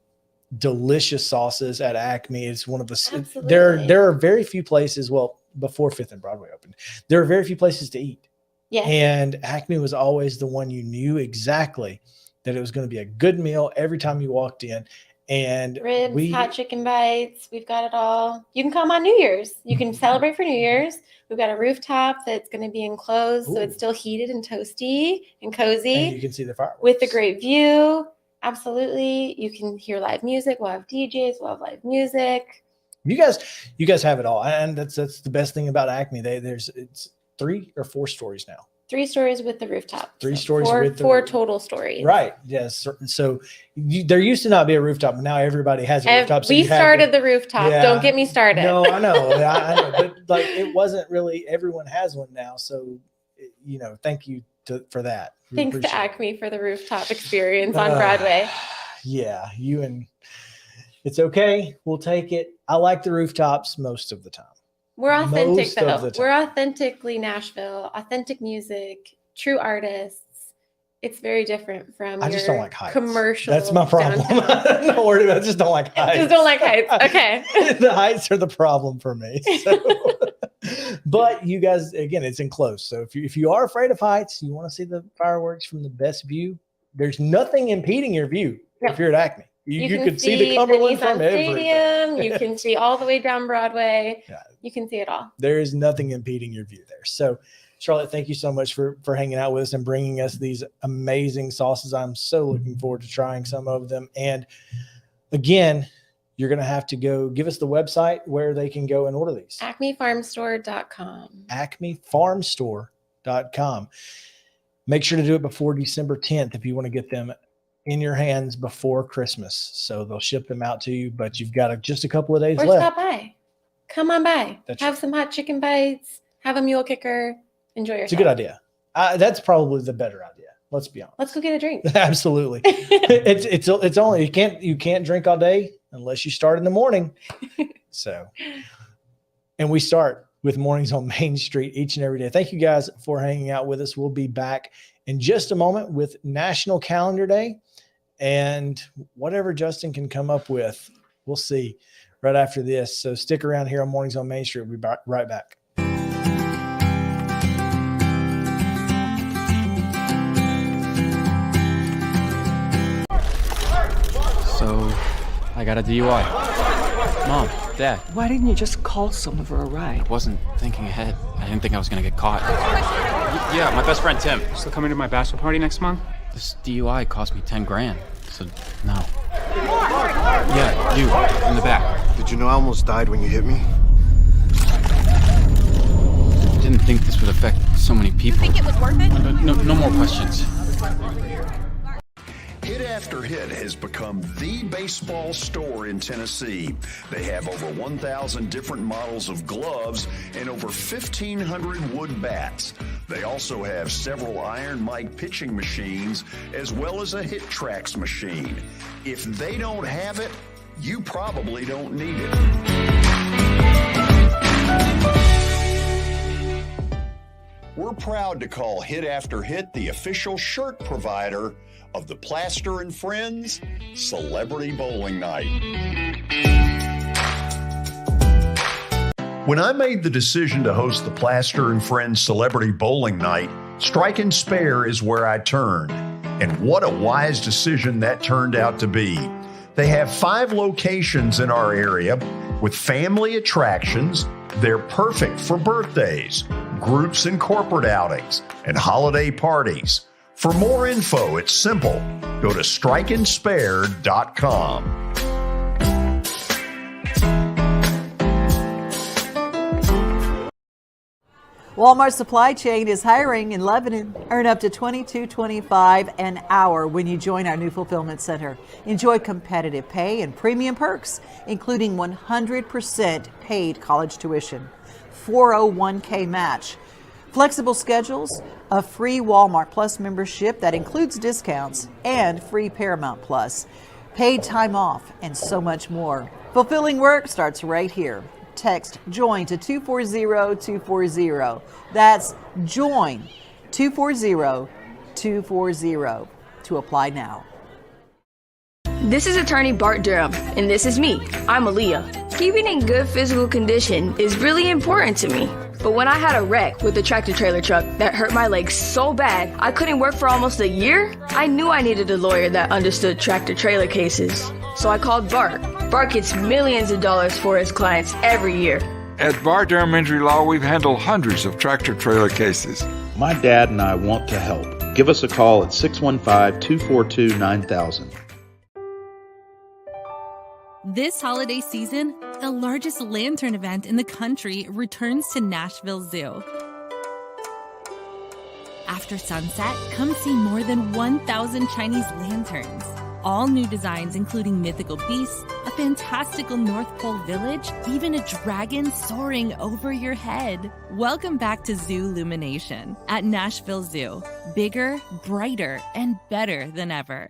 delicious sauces at Acme. It's one of the there are very few places, well, before 5th and Broadway opened, there are very few places to eat. Yeah. And Acme was always the one you knew exactly that it was going to be a good meal every time you walked in. And ribs, hot chicken bites, we've got it all. You can come on New Year's. You can celebrate for New Year's. We've got a rooftop that's going to be enclosed, so it's still heated and toasty and cozy. And you can see the fireworks. With a great view. Absolutely. You can hear live music. We'll have DJs. We'll have live music. You guys have it all. And that's the best thing about Acme. It's 3 or 4 stories now. 3 stories with the rooftop. 3 stories with 4 total stories. Right. Yes. So there used to not be a rooftop, but now everybody has a rooftop. So we started the rooftop. Yeah. Don't get me started. No, I know. I know. But it wasn't really, everyone has one now. So, thank you for that. Thanks to Acme for the rooftop experience on Broadway. Yeah. It's okay. We'll take it. I like the rooftops most of the time. We're authentic, though. We're authentically Nashville, authentic music, true artists. It's very different from I just don't like heights. Commercial. That's my problem. I'm not worried about it. I just don't like heights. Just don't like heights. Okay. The heights are the problem for me. So. But you guys, again, it's enclosed. So if you are afraid of heights, you want to see the fireworks from the best view, there's nothing impeding your view. if you're at Acme. You can could see the Cumberland from Stadium. everything. You can see all the way down Broadway. Yeah. You can see it all. There is nothing impeding your view there. So, Charlotte, thank you so much for hanging out with us and bringing us these amazing sauces. I'm so looking forward to trying some of them. And again, you're going to have to go give us the website where they can go and order these. AcmeFarmStore.com. AcmeFarmStore.com. Make sure to do it before December 10th if you want to get them in your hands before Christmas. So they'll ship them out to you, but you've got just a couple of days Or left. stop by. Come on by. That's have right. some hot chicken bites. Have a mule kicker. Enjoy yourself. It's a good idea. That's probably the better idea. Let's be honest. Let's go get a drink. Absolutely. It's only you can't drink all day unless you start in the morning. So, and we start with Mornings on Main Street each and every day. Thank you guys for hanging out with us. We'll be back in just a moment with National Calendar Day and whatever Justin can come up with. We'll see right after this. So stick around here on Mornings on Main Street. We'll be right back. So, I got a DUI. Mom, Dad. Why didn't you just call someone for a ride? I wasn't thinking ahead. I didn't think I was gonna get caught. Yeah, my best friend Tim. Still coming to my bachelor party next month? This DUI cost me 10 grand. So, no. Yeah, you, in the back. Did you know I almost died when you hit me? I didn't think this would affect so many people. You think it was worth it? No more questions. Hit After Hit has become the baseball store in Tennessee. They have over 1,000 different models of gloves and over 1,500 wood bats. They also have several Iron Mike pitching machines as well as a Hit Tracks machine. If they don't have it, you probably don't need it. We're proud to call Hit After Hit the official shirt provider of the Plaster and Friends Celebrity Bowling Night. When I made the decision to host the Plaster and Friends Celebrity Bowling Night, Strike and Spare is where I turned. And what a wise decision that turned out to be. They have 5 locations in our area with family attractions. They're perfect for birthdays, groups and corporate outings, and holiday parties. For more info, it's simple. Go to strikeandspare.com. Walmart Supply Chain is hiring in Lebanon. Earn up to $22.25 an hour when you join our new fulfillment center. Enjoy competitive pay and premium perks, including 100% paid college tuition, 401k match, flexible schedules, a free Walmart Plus membership that includes discounts, and free Paramount Plus, paid time off, and so much more. Fulfilling work starts right here. Text JOIN to 240-240. That's JOIN 240-240 to apply now. This is attorney Bart Durham, and this is me. I'm Aaliyah. Keeping in good physical condition is really important to me. But when I had a wreck with a tractor trailer truck that hurt my legs so bad I couldn't work for almost a year, I knew I needed a lawyer that understood tractor trailer cases. So I called Bart. Bart gets millions of dollars for his clients every year. At Bart Durham Injury Law, we've handled hundreds of tractor trailer cases. My dad and I want to help. Give us a call at 615-242-9000. This holiday season, the largest lantern event in the country returns to Nashville Zoo. After sunset, come see more than 1,000 Chinese lanterns. All new designs including mythical beasts, a fantastical North Pole village, even a dragon soaring over your head. Welcome back to Zoo Illumination at Nashville Zoo. Bigger, brighter, and better than ever.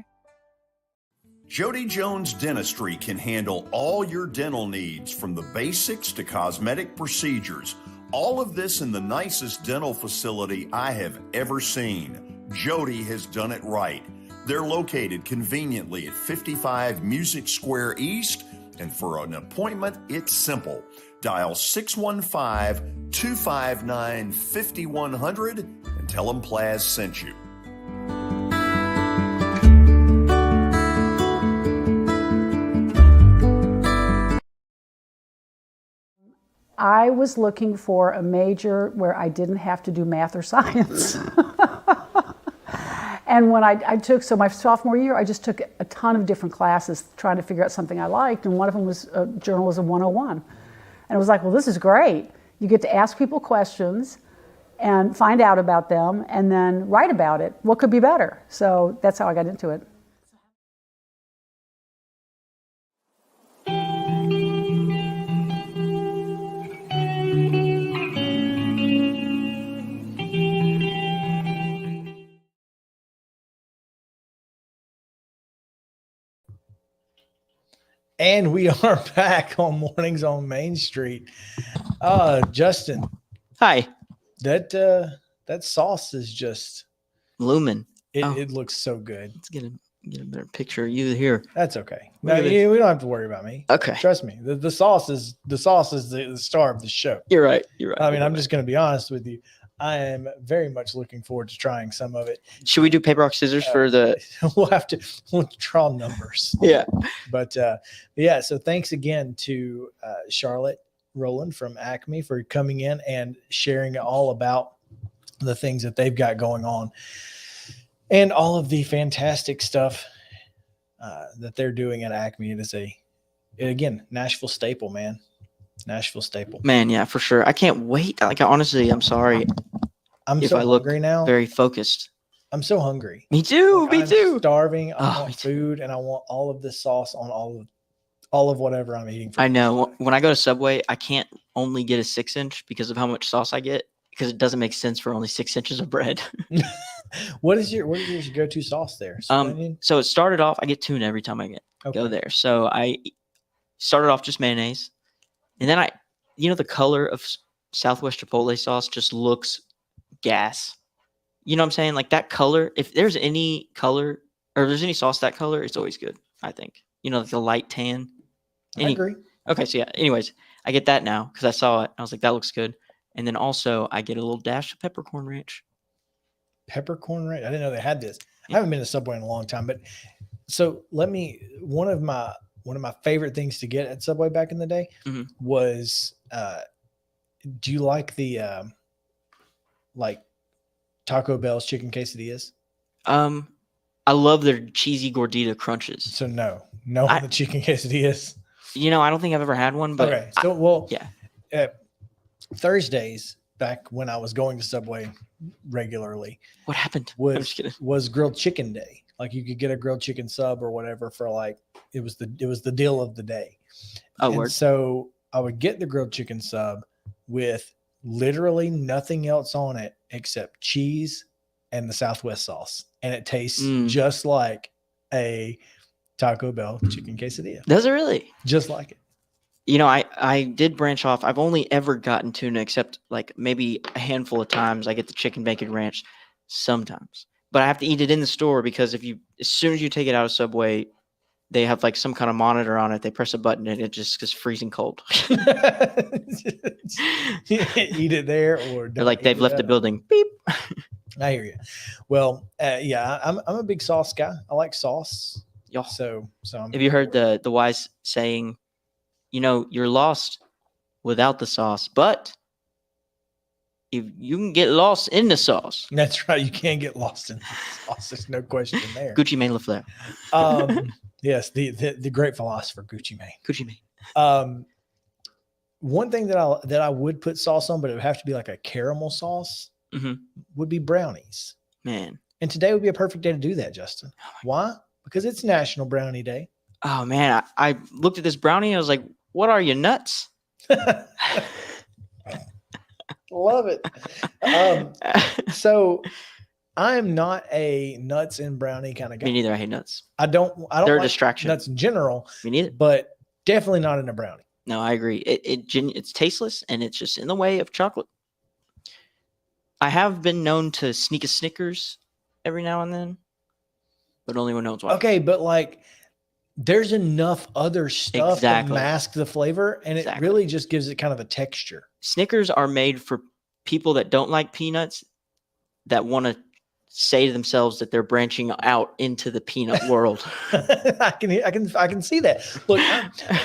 Jody Jones Dentistry can handle all your dental needs, from the basics to cosmetic procedures. All of this in the nicest dental facility I have ever seen. Jody has done it right. They're located conveniently at 55 Music Square East, and for an appointment, it's simple. Dial 615-259-5100 and tell them Plaz sent you. I was looking for a major where I didn't have to do math or science. And when I took, so my sophomore year, I just took a ton of different classes trying to figure out something I liked, and one of them was Journalism 101. And it was like, well, this is great. You get to ask people questions and find out about them and then write about it. What could be better? So that's how I got into it. And we are back on Mornings on Main Street. Justin. Hi. That sauce is just lumen. It looks so good. Let's get a better picture of you here. That's okay. No, we don't have to worry about me. Okay. Trust me. The sauce is the star of the show. You're right. I mean, I'm just going to be honest with you. I am very much looking forward to trying some of it. Should we do paper, rock, scissors for the? We'll draw numbers. Yeah. But yeah. So thanks again to Charlotte Rowland from Acme for coming in and sharing all about the things that they've got going on and all of the fantastic stuff that they're doing at Acme. It is again, Nashville staple, man. Nashville staple. Man, yeah, for sure. I can't wait. Like, honestly, I'm sorry. I'm if so I look hungry now. Very focused. I'm so hungry. Me too. I'm starving. I Oh, want food, and I want all of this sauce on all of whatever I'm eating. I know. When I go to Subway, I can't only get a 6-inch because of how much sauce I get, because it doesn't make sense for only 6 inches of bread. What is your go-to sauce there? So it started off, I get tuna every time I go there. So I started off just mayonnaise. And then the color of Southwest Chipotle sauce just looks gas. You know what I'm saying? Like that color, if there's any color or there's any sauce that color, it's always good, I think. Like the light tan. I agree. Okay, so yeah. Anyways, I get that now because I saw it. I was like, that looks good. And then also I get a little dash of peppercorn ranch. Peppercorn ranch? I didn't know they had this. I haven't been to Subway in a long time, but so one of my favorite things to get at Subway back in the day was, do you like the like Taco Bell's chicken quesadillas? I love their cheesy gordita crunches. So no on the chicken quesadillas. I don't think I've ever had one, but okay. So yeah. Thursdays back when I was going to Subway regularly. What happened? Was grilled chicken day. Like you could get a grilled chicken sub or whatever for like it was the deal of the day. Oh, and word. So I would get the grilled chicken sub with literally nothing else on it except cheese and the Southwest sauce, and it tastes just like a Taco Bell chicken quesadilla. Does it really? Just like it. I did branch off. I've only ever gotten tuna, except like maybe a handful of times I get the chicken bacon ranch sometimes. But I have to eat it in the store because as soon as you take it out of Subway, they have like some kind of monitor on it. They press a button and it just gets freezing cold. Eat it there or they're like they've left the building. Beep. I hear you. Well, yeah, I'm a big sauce guy. I like sauce. Yeah. So have you heard the wise saying? You're lost without the sauce, but if you can get lost in the sauce. That's right. You can't get lost in the sauce. There's no question there. Gucci Mane LaFleur. Yes, the great philosopher Gucci Mane. Gucci Mane. One thing that I would put sauce on, but it would have to be like a caramel sauce, would be brownies. Man. And today would be a perfect day to do that, Justin. Why? Because it's National Brownie Day. Oh man, I looked at this brownie. I was like, "What are you, nuts?" Love it. So I'm not a nuts and brownie kind of guy. Me neither. I hate nuts. I don't They're a like distraction. Nuts in general. Me neither. But definitely not in a brownie. No, I agree. It's tasteless and it's just in the way of chocolate. I have been known to sneak a Snickers every now and then, but only when no one's watching. Okay, but like there's enough other stuff to mask the flavor, and it really just gives it kind of a texture. Snickers are made for people that don't like peanuts, that want to say to themselves that they're branching out into the peanut world. I can see that. Look,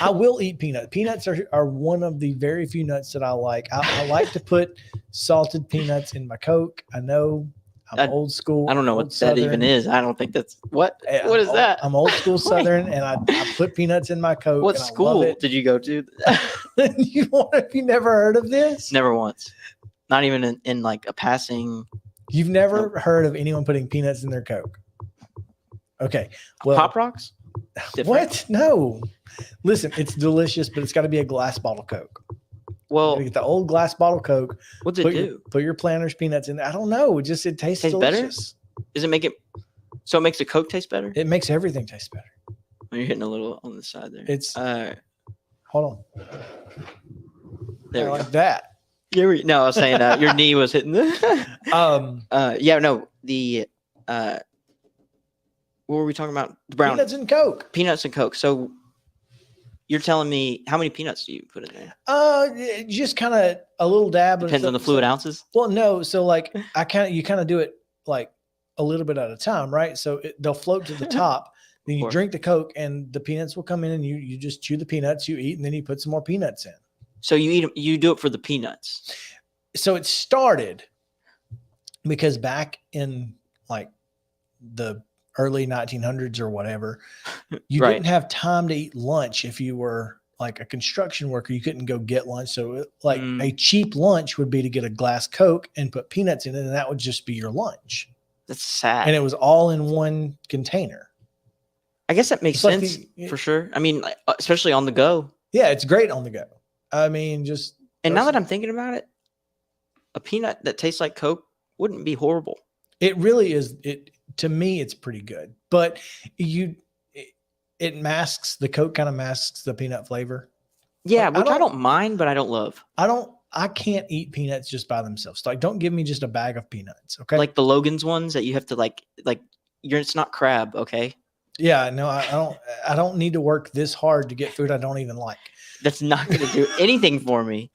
I will eat peanuts. Peanuts are one of the very few nuts that I like. I like to put salted peanuts in my Coke. I know I'm old school. I don't know what that even is. I don't think that's what is that? I'm old school Southern, and I put peanuts in my Coke. What and school I love it. did you go to? You never heard of this? Never once. Not even in like a passing. You've never heard of anyone putting peanuts in their Coke? Okay. Well, Pop Rocks? What? No. Listen, it's delicious, but it's got to be a glass bottle Coke. Well, you get the old glass bottle Coke. What's it do? Put your Planters peanuts in there. I don't know. It tastes delicious. Better? Does it make it so it makes the Coke taste better? It makes everything taste better. Oh, you're hitting a little on the side there. It's hold on. There we like go. That. No, I was saying your knee was hitting the what were we talking about? The brown peanuts and Coke. Peanuts and Coke. So you're telling me how many peanuts do you put in there? Just kind of a little dab. Depends on the fluid ounces. Well, no. So like you kind of do it like a little bit at a time, right? So they'll float to the top. Then you drink the Coke, and the peanuts will come in, and you just chew the peanuts, you eat, and then you put some more peanuts in. So you do it for the peanuts. So it started because back in like the early 1900s or whatever, you didn't have time to eat lunch. If you were like a construction worker, you couldn't go get lunch. So a cheap lunch would be to get a glass Coke and put peanuts in it, and that would just be your lunch. That's sad. And it was all in one container. I guess that makes sense for sure. I mean, especially on the go. Yeah, it's great on the go. I mean, now that I'm thinking about it, a peanut that tastes like Coke wouldn't be horrible. It really is. To me, it's pretty good, but it masks the Coke, kind of masks the peanut flavor. Yeah, which I don't mind, but I don't love. I can't eat peanuts just by themselves. Like, don't give me just a bag of peanuts. Okay. Like the Logan's ones that you have to it's not crab. Okay. Yeah, no, I don't need to work this hard to get food I don't even like. That's not going to do anything for me.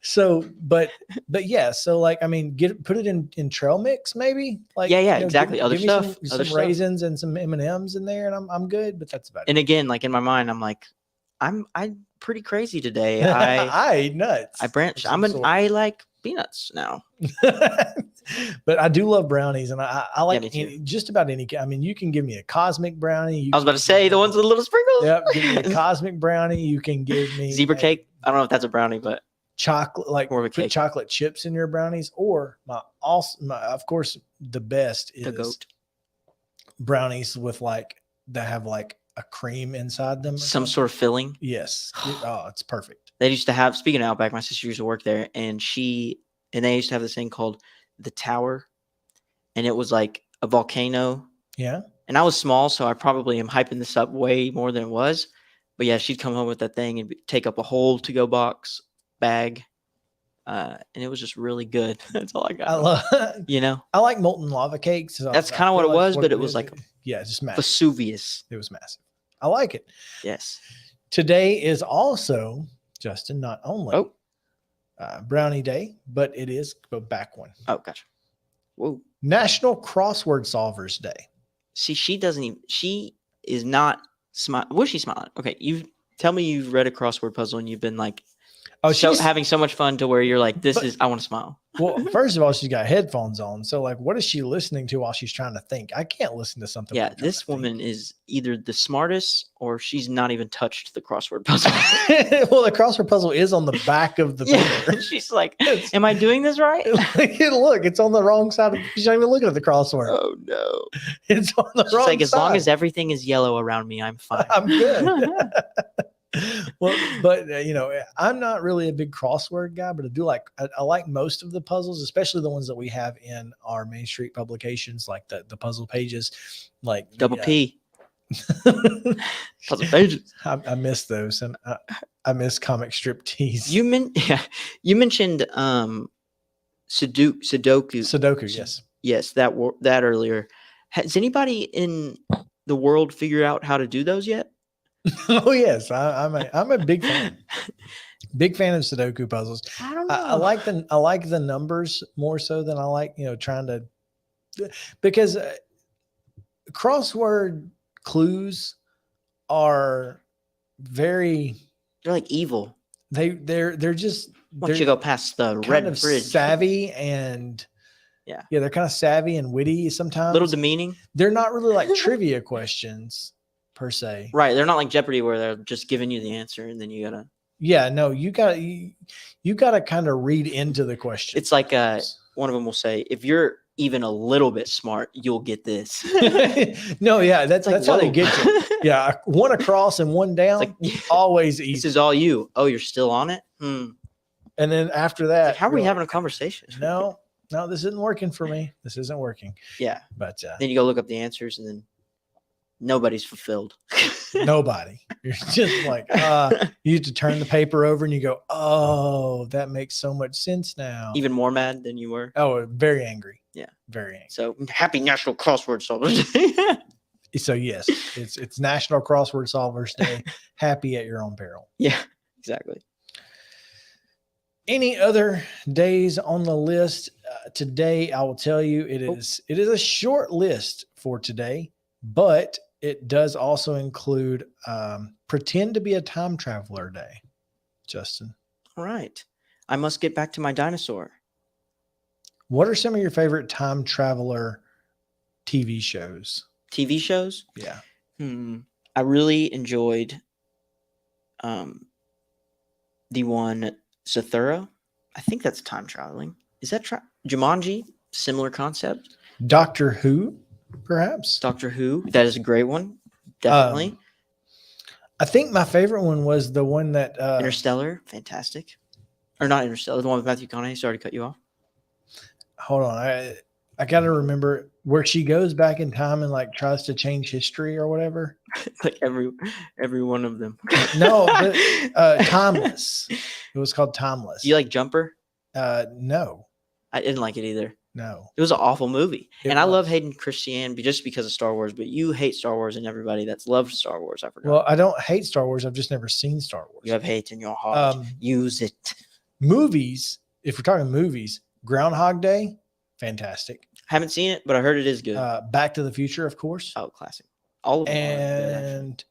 So, but yeah, so like, I mean, put it in trail mix, maybe. Like, exactly. Other stuff, some raisins and some M&Ms in there, and I'm good. But that's about it. And again, like in my mind, I'm like, I'm pretty crazy today. I eat nuts. I branched. I like peanuts now. But I do love brownies, and I like just about any. I mean, you can give me a cosmic brownie. I was about to say the ones with the little sprinkles. Yep, give me a cosmic brownie. You can give me zebra cake. I don't know if that's a brownie, but chocolate, like more of a cake. Put chocolate chips in your brownies, or of course, the best is the goat brownies with that have like a cream inside them, some sort of filling. Yes, it's perfect. They used to have. Speaking of Outback, my sister used to work there, and they used to have this thing called the Tower, and it was like a volcano. Yeah. And I was small, so I probably am hyping this up way more than it was. But yeah, she'd come home with that thing and take up a whole to-go box bag, and it was just really good. That's all I got. I like molten lava cakes. So that's kind of what it was, but it was like just massive. Vesuvius. It was massive. I like it. Yes. Today is also, Justin, not only Brownie Day, but it is a back one. Oh, gotcha. Whoa. National Crossword Solvers Day. See, she is not smiling. Was she smiling? Okay, tell me you've read a crossword puzzle and you've been like, she's having so much fun to where you're like, I want to smile. Well, first of all, she's got headphones on. So like, what is she listening to while she's trying to think? I can't listen to something. Yeah, this woman is either the smartest or she's not even touched the crossword puzzle. Well, the crossword puzzle is on the back of the paper. She's like, am I doing this right? Look, it's on the wrong side. She's not even looking at the crossword. Oh, no. It's on the wrong like, side. as long as everything is yellow around me, I'm fine. I'm good. Well, but I'm not really a big crossword guy, but I like most of the puzzles, especially the ones that we have in our Main Street publications, like the puzzle pages, like Double P. Puzzle pages. I miss those, and I miss comic strip tees. You mentioned Sudoku. Yes, that earlier. Has anybody in the world figured out how to do those yet? Oh yes, I'm a big fan. Big fan of Sudoku puzzles. I don't know. I like the numbers more so than I like trying to because crossword clues are very. They're like evil. They're just. Once you go past the kind red of bridge, savvy and. Yeah, they're kind of savvy and witty sometimes. Little demeaning. They're not really like trivia questions per se. Right. They're not like Jeopardy where they're just giving you the answer and then you gotta. Yeah, no, you gotta kind of read into the question. It's like one of them will say, if you're even a little bit smart, you'll get this. No, yeah, that's how they whoa. get you. Yeah, one across and one down, always easy. This is all you. Oh, you're still on it? And then after that, how are we having a conversation? No, this isn't working for me. This isn't working. Yeah. But then you go look up the answers and then nobody's fulfilled. Nobody. You're just like, you have to turn the paper over and you go, oh, that makes so much sense now. Even more mad than you were? Oh, very angry. Yeah. Very angry. So happy National Crossword Solvers Day. So yes, it's National Crossword Solvers Day. Happy at your own peril. Yeah, exactly. Any other days on the list today? I will tell you it is a short list for today, but it does also include pretend to be a time traveler day. Justin. All right. I must get back to my dinosaur. What are some of your favorite time traveler TV shows? TV shows? Yeah. I really enjoyed the one Zathura. I think that's time traveling. Is that Jumanji? Similar concept. Doctor Who, perhaps? Doctor Who. That is a great one. Definitely. I think my favorite one was the one that Interstellar. Fantastic. Or not Interstellar, the one with Matthew McConaughey. Sorry to cut you off. Hold on. I got to remember where she goes back in time and like tries to change history or whatever. Like every one of them. No, but Timeless. It was called Timeless. Do you like Jumper? No. I didn't like it either. No. It was an awful movie. I love Hayden Christian just because of Star Wars, but you hate Star Wars and everybody that's loved Star Wars. I forgot. Well, I don't hate Star Wars. I've just never seen Star Wars. You have hate in your heart. Use it. Movies, if we're talking movies, Groundhog Day, fantastic. Haven't seen it, but I heard it is good. Back to the Future, of course. Oh, classic. All of them. And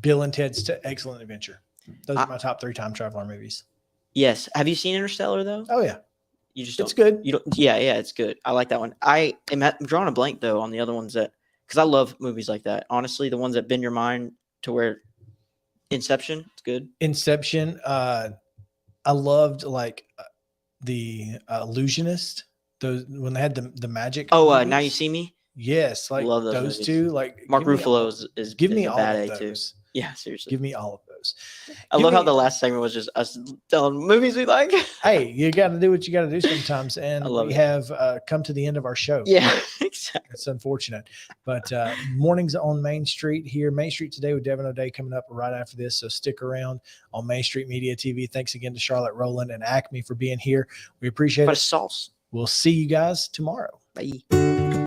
Bill and Ted's Excellent Adventure. Those are my top 3 time traveler movies. Yes. Have you seen Interstellar though? Oh yeah. You just it's good. You don't. Yeah, it's good. I like that one. I'm drawing a blank though on the other ones because I love movies like that. Honestly, the ones that bend your mind to where Inception, it's good. Inception. I loved like the Illusionist. Those when they had the magic. Oh, movies. Now You See Me. Yes, like love those those movies. two. Like Mark Ruffalo is give me a all bad of A those. too. Yeah, seriously. Give me all of those. I love how the last segment was just us telling movies we like. Hey, you got to do what you got to do sometimes, and we it. have come to the end of our show. Yeah, exactly. It's unfortunate, but mornings on Main Street here. Main Street Today with Devin O'Day coming up right after this, so stick around on Main Street Media TV. Thanks again to Charlotte Rowland and Acme for being here. We appreciate it. Sauce. We'll see you guys tomorrow. Bye.